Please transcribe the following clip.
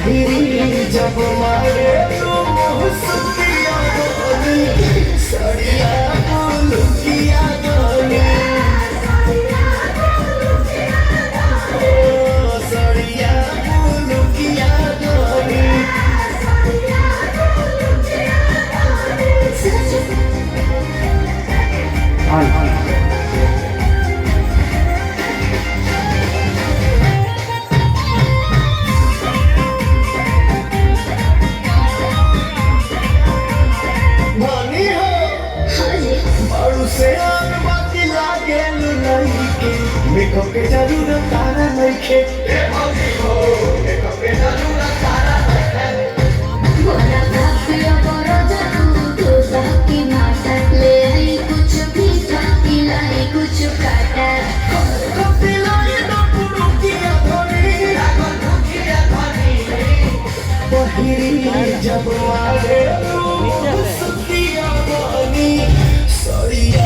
पहिरी जब मारे तो मुस्किया बोली सड़िया बोलुकिया बोली सड़िया बोलुकिया बोली मेकअप के जरूरत तारा नइखे मेकअप के जरूरत तारा नइखे बोला भापिया बड़ा जादू तो बाकी माता ले आई कुछ मीठा खिलाई कुछ काटा कपी लाई ना पुरुकिया धनी लागल पुरुकिया धनी पहिरी जब मारे